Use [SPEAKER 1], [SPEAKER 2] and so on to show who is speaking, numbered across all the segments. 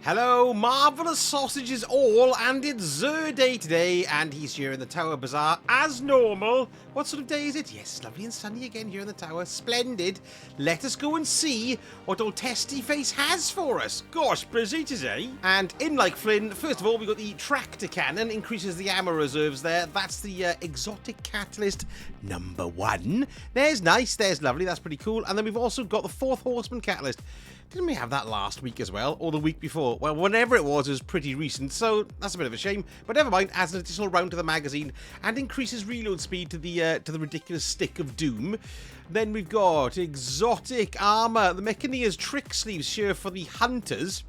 [SPEAKER 1] Hello, marvellous sausages all, and it's Zer Day today, and he's here in the Tower Bazaar as normal. What sort of day is it? Yes, lovely and sunny again here in the tower. Splendid. Let us go and see what old Testy Face has for us. Gosh, busy today. And in like Flynn, first of all, we got the tractor cannon, increases the ammo reserves there. That's the exotic catalyst #1. There's nice, there's lovely, that's pretty cool. And then we've also got the 4th horseman catalyst. Didn't we have that last week as well? Or the week before? Well, whenever it was pretty recent, so that's a bit of a shame. But never mind, adds an additional round to the magazine and increases reload speed to the ridiculous stick of doom. Then we've got exotic armor. The Mechania's trick sleeves here for the hunters.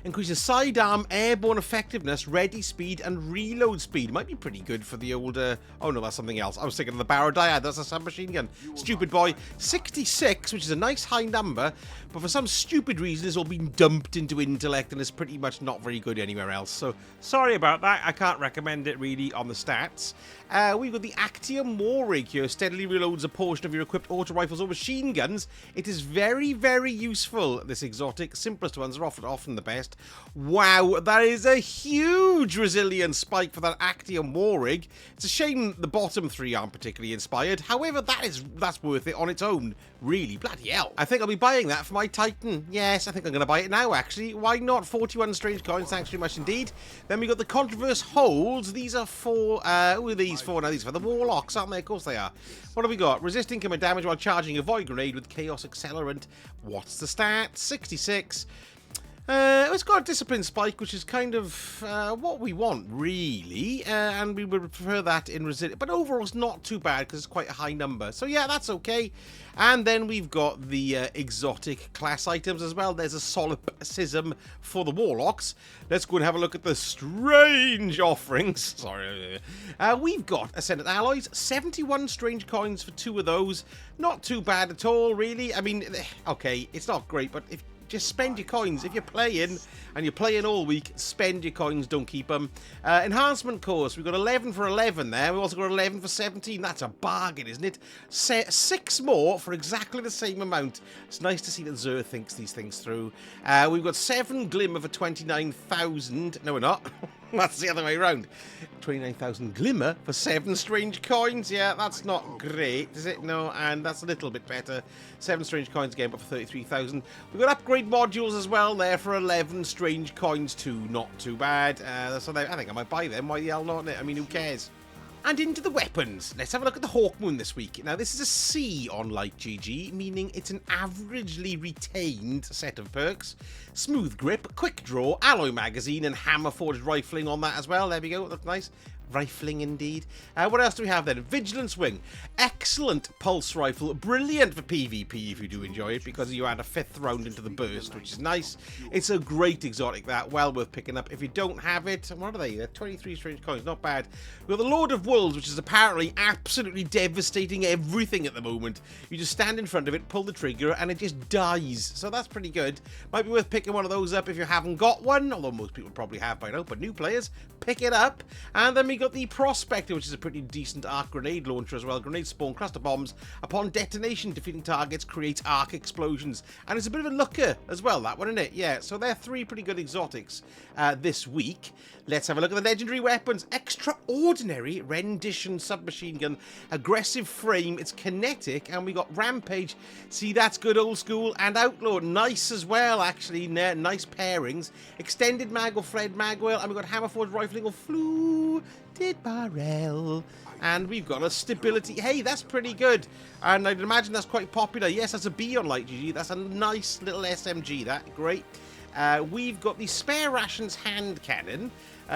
[SPEAKER 1] Increases sidearm, airborne effectiveness, ready speed, and reload speed. Might be pretty good for the old... oh, no, that's something else. I was thinking of the Barrow Dyad. That's a submachine gun. Stupid boy. 66, which is a nice high number, but for some stupid reason, it's all been dumped into intellect, and it's pretty much not very good anywhere else. So, sorry about that. I can't recommend it, really, on the stats. We've got the Actium War Rig here. Steadily reloads a portion of your equipped auto rifles or machine guns. It is very, very useful, this exotic. Simplest ones are often the best. Wow, that is a huge resilience spike for that Actium War Rig. It's a shame the bottom 3 aren't particularly inspired. However, that's worth it on its own. Really, bloody hell. I think I'll be buying that for my Titan. Yes, I think I'm going to buy it now, actually. Why not? 41 strange coins, thanks very much indeed. Then we got the Controverse Holds. These are for, who are these for? Now, these are for the Warlocks, aren't they? Of course they are. What have we got? Resist incoming damage while charging a Void Grenade with Chaos Accelerant. What's the stat? 66. It's got a discipline spike, which is kind of what we want, really, and we would prefer that in resilience. But overall, it's not too bad because it's quite a high number. So yeah, that's okay. And then we've got the exotic class items as well. There's a solipsism for the Warlocks. Let's go and have a look at the strange offerings. Sorry. We've got Ascendant Alloys, 71 strange coins for 2 of those. Not too bad at all, really. I mean, okay, it's not great, but if just spend your coins. If you're playing, and you're playing all week, spend your coins, don't keep them. Enhancement course, we've got 11 for 11 there. We've also got 11 for 17. That's a bargain, isn't it? 6 more for exactly the same amount. It's nice to see that Zer thinks these things through. We've got 7 Glimmer for 29,000. No, we're not. That's the other way around. 29,000 Glimmer for 7 strange coins. Yeah, that's not great, is it? No, and that's a little bit better. 7 strange coins again, but for 33,000. We've got upgrade modules as well there for 11 strange coins too. Not too bad. So I think I might buy them. Why the hell not? I mean, who cares? And into the weapons. Let's have a look at the Hawkmoon this week. Now, this is a C on Light GG, meaning it's an averagely retained set of perks. Smooth grip, quick draw, alloy magazine, and hammer forged rifling on that as well. There we go. Looks nice. Rifling indeed. What else do we have then? Vigilance Wing. Excellent pulse rifle. Brilliant for PvP if you do enjoy it, because you add a 5th round into the burst, which is nice. It's a great exotic, that. Well worth picking up. If you don't have it, what are they? They're 23 strange coins. Not bad. We've got the Lord of Wolves, which is apparently absolutely devastating everything at the moment. You just stand in front of it, pull the trigger, and it just dies. So that's pretty good. Might be worth picking one of those up if you haven't got one, although most people probably have by now, but new players, pick it up. And then we got the Prospector, which is a pretty decent arc grenade launcher as well. Grenades spawn cluster bombs. Upon detonation, defeating targets creates arc explosions. And it's a bit of a looker as well, that one, isn't it? Yeah, so they're 3 pretty good exotics this week. Let's have a look at the legendary weapons. Extraordinary rendition submachine gun. Aggressive frame. It's kinetic. And we got Rampage. See, that's good old school. And Outlaw. Nice as well, actually. Nice pairings. Extended mag or Fred Magwell. And we've got Hammerforged rifling or Fluted Barrel. And we've got a stability. Hey, that's pretty good. And I'd imagine that's quite popular. Yes, that's a B on Light GG. That's a nice little SMG, that. Great. We've got the Spare Rations hand cannon,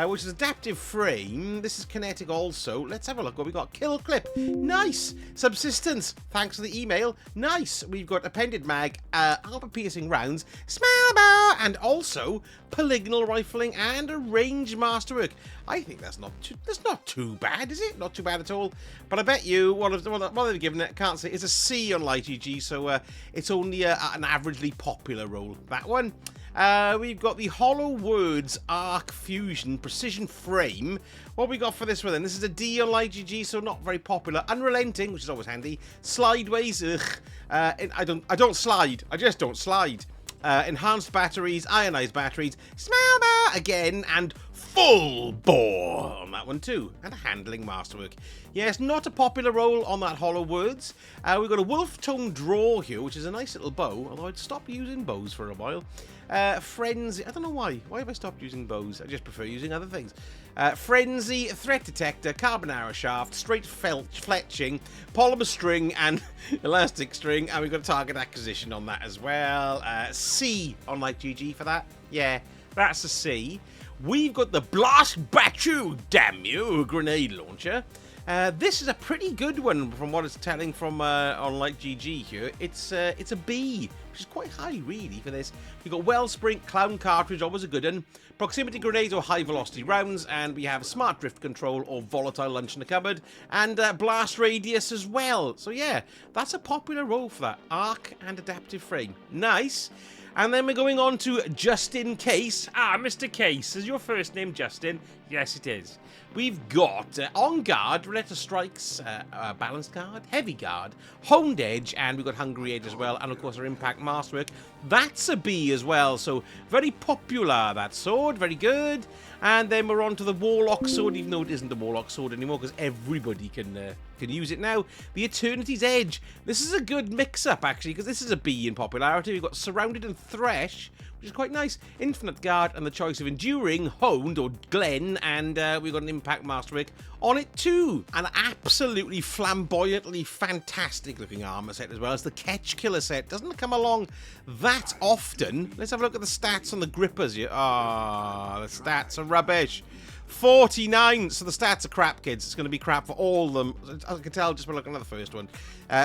[SPEAKER 1] which is adaptive frame. This is kinetic also. Let's have a look what we got. Kill clip. Nice. Subsistence. Thanks for the email. Nice. We've got appended mag, armor piercing rounds, smell bar, and also polygonal rifling and a range masterwork. I think that's not too bad, is it? Not too bad at all. But I bet you what they've given it, can't say, it's a C on Light GG, so it's only an averagely popular roll. That one. We've got the Hollow Words Arc Fusion Precision Frame. What we got for this one then? This is a D on Light GG, so not very popular. Unrelenting, which is always handy. Slideways, ugh. I don't slide. I just don't slide. enhanced batteries, ionized batteries, smell bar again, and full bore on that one too, and a handling masterwork. Yes, not a popular role on that Hollow Words. We've got a wolf tone draw here, which is a nice little bow, although I'd stopped using bows for a while. Frenzy, I don't know why. Why have I stopped using bows? I just prefer using other things. Frenzy, threat detector, carbon arrow shaft, straight fletching, polymer string, and elastic string. And we've got a target acquisition on that as well. C on like GG for that. Yeah, that's a C. We've got the Blast Batchu, damn you, grenade launcher. This is a pretty good one from what it's telling from on like GG here. It's a B, which is quite high really for this. We've got Wellspring, Clown Cartridge, always a good one. Proximity grenades or high velocity rounds, and we have Smart Drift Control or Volatile Lunch in the cupboard, and Blast Radius as well. So yeah, that's a popular role for that. Arc and Adaptive Frame. Nice. And then we're going on to Just In Case. Ah, Mr. Case. Is your first name Justin? Yes, it is. We've got On Guard, Roulette Strikes, Balanced Guard, Heavy Guard, Honed Edge, and we've got Hungry Edge as well, and of course our Impact Masterwork. That's a B as well, so very popular, that sword, very good. And then we're on to the Warlock Sword, even though it isn't the Warlock Sword anymore, because everybody can use it now. The Eternity's Edge. This is a good mix-up, actually, because this is a B in popularity. We've got Surrounded and Thresh, which is quite nice. Infinite Guard, and the choice of Enduring, Honed, or Glen, and we've got an Impact Masterwork on it too. An absolutely flamboyantly fantastic looking armor set as well as the Ketchkiller set. Doesn't come along that often. Let's have a look at the stats on the grippers here. Ah, the stats are rubbish. 49, so the stats are crap, kids. It's going to be crap for all of them. I can tell just by looking at the first one.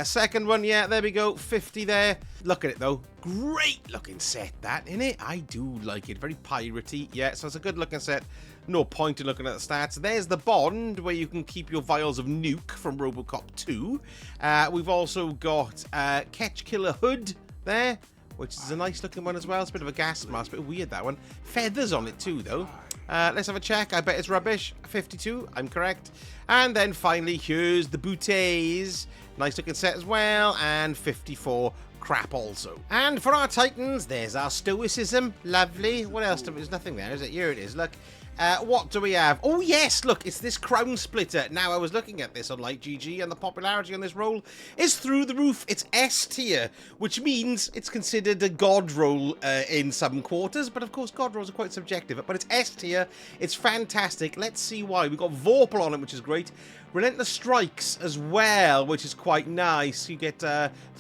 [SPEAKER 1] Second one, yeah, there we go, 50 there. Look at it, though. Great looking set, that, innit? I do like it. Very piratey. Yeah, so it's a good looking set. No point in looking at the stats. There's the Bond, where you can keep your vials of nuke from Robocop 2. We've also got Ketchkiller Hood there, which is a nice looking one as well. It's a bit of a gas mask, a bit weird, that one. Feathers on it too, though. Let's have a check. I bet it's rubbish. 52, I'm correct. And then finally, here's the bouteilles. Nice looking set as well. And 54, crap also. And for our Titans, there's our Stoicism. Lovely. What else? There's nothing there, is it? Here it is, look. What do we have? Oh, yes, look, it's this Crown Splitter. Now, I was looking at this on Like GG, and the popularity on this role is through the roof. It's S tier, which means it's considered a god role in some quarters, but of course, god rolls are quite subjective, but it's S tier. It's fantastic. Let's see why. We've got Vorpal on it, which is great. Relentless Strikes as well, which is quite nice. You get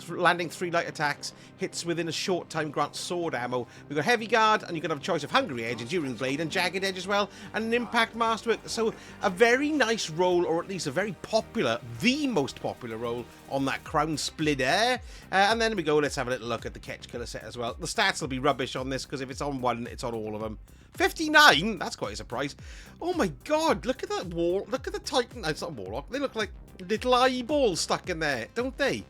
[SPEAKER 1] landing 3 light attacks, hits within a short time, grant sword ammo. We've got Heavy Guard, and you can have a choice of Hungry Edge, Enduring Blade, and Jagged Edge as well, and an Impact Masterwork. So a very nice role, or at least a very popular, the most popular role on that Crown Splitter. And then we go, let's have a little look at the Ketchkiller set as well. The stats will be rubbish on this, because if it's on one, it's on all of them. 59? That's quite a surprise. Oh my god, look at that wall. Look at the Titan. It's not a Warlock. They look like little eyeballs stuck in there, don't they?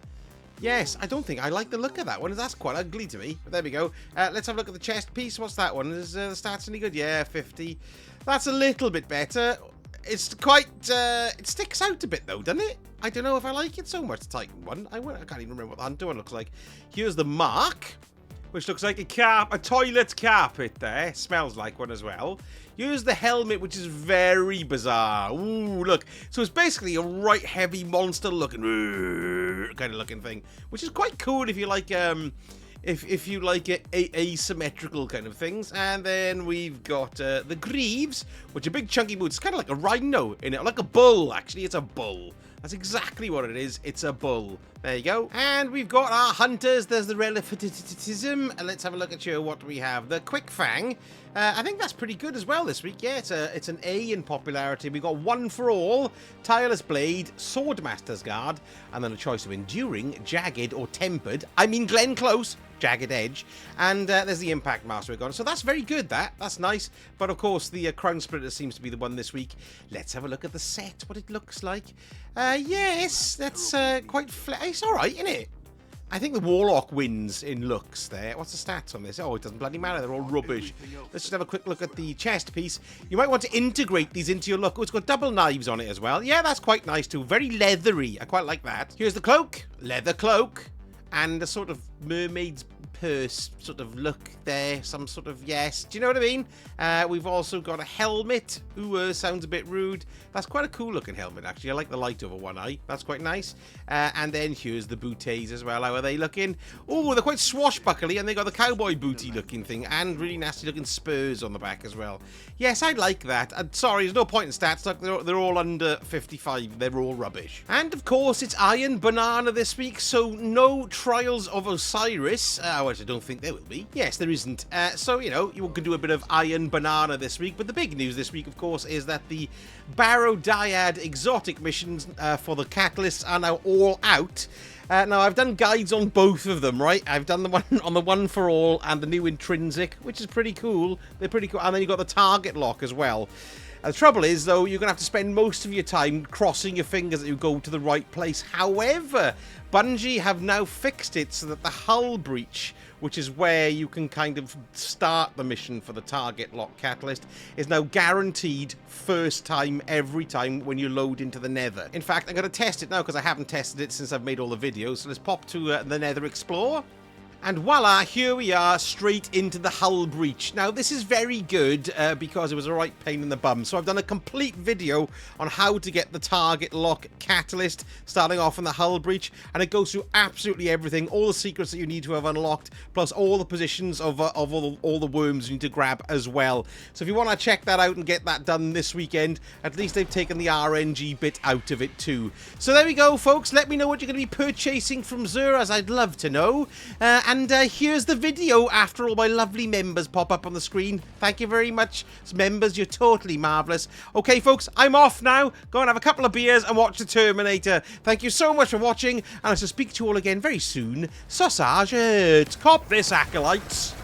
[SPEAKER 1] Yes, I don't think I like the look of that one. That's quite ugly to me. But there we go. Let's have a look at the chest piece. What's that one? Is the stats any good? Yeah, 50. That's a little bit better. It's quite... it sticks out a bit though, doesn't it? I don't know if I like it so much, the Titan one. I can't even remember what the Hunter one looks like. Here's the Mark, which looks like a toilet carpet there. Smells like one as well. Here's the helmet, which is very bizarre. Ooh, look. So it's basically a right heavy monster looking kind of looking thing, which is quite cool if you like if you like asymmetrical kind of things. And then we've got the Greaves, which are big chunky boots. It's kind of like a rhino in it, like a bull. Actually, it's a bull. That's exactly what it is. It's a bull. There you go. And we've got our hunters. There's the relativism. And let's have a look at you. What do we have? The Quick Fang. I think that's pretty good as well this week. Yeah, it's an A in popularity. We've got One for All, Tireless Blade, Swordmaster's Guard, and then a choice of Enduring, Jagged, or Tempered. I mean Glen Close. Jagged Edge, and there's the Impact Masterwork on. So that's very good, that's nice. But of course, the Crown Splitter seems to be the one this week. Let's have a look at the set, what it looks like. Yes, that's quite flat. It's alright, isn't it? I think the Warlock wins in looks there. What's the stats on this? Oh, it doesn't bloody matter. They're all rubbish. Let's just have a quick look at the chest piece. You might want to integrate these into your look. Oh, it's got double knives on it as well. Yeah, that's quite nice too. Very leathery. I quite like that. Here's the cloak. Leather cloak. And a sort of mermaid's purse sort of look there, some sort of, yes, do you know what I mean? We've also got a helmet. Ooh, sounds a bit rude. That's quite a cool looking helmet, actually. I like the light over one eye. That's quite nice. And then here's the booties as well. How are they looking? Oh, they're quite swashbuckly, and they got the cowboy booty looking thing, and really nasty looking spurs on the back as well. Yes, I like that. Sorry, there's no point in stats. They're all under 55. They're all rubbish. And of course, it's Iron Banana this week, so no Trials of Osiris. Which I don't think there will be. Yes, there isn't. So, you know, you can do a bit of Iron Banana this week. But the big news this week, of course, is that the Barrow Dyad exotic missions for the catalysts are now all out. Now, I've done guides on both of them, right? I've done the one on the one for all and the new intrinsic, which is pretty cool. They're pretty cool. And then you've got the target lock as well. The trouble is, though, you're going to have to spend most of your time crossing your fingers that you go to the right place. However, Bungie have now fixed it so that the hull breach, which is where you can kind of start the mission for the target lock catalyst, is now guaranteed first time, every time when you load into the Nether. In fact, I'm going to test it now because I haven't tested it since I've made all the videos. So let's pop to the Nether Explorer. And voila, here we are, straight into the hull breach. Now, this is very good because it was a right pain in the bum. So I've done a complete video on how to get the target lock catalyst, starting off in the hull breach. And it goes through absolutely everything, all the secrets that you need to have unlocked, plus all the positions of all the worms you need to grab as well. So if you want to check that out and get that done this weekend, at least they've taken the RNG bit out of it too. So there we go, folks. Let me know what you're going to be purchasing from Xur, as I'd love to know. And here's the video after all my lovely members pop up on the screen. Thank you very much, members. You're totally marvellous. Okay, folks, I'm off now. Go and have a couple of beers and watch the Terminator. Thank you so much for watching, and I shall speak to you all again very soon. Sausage, cop this, acolytes.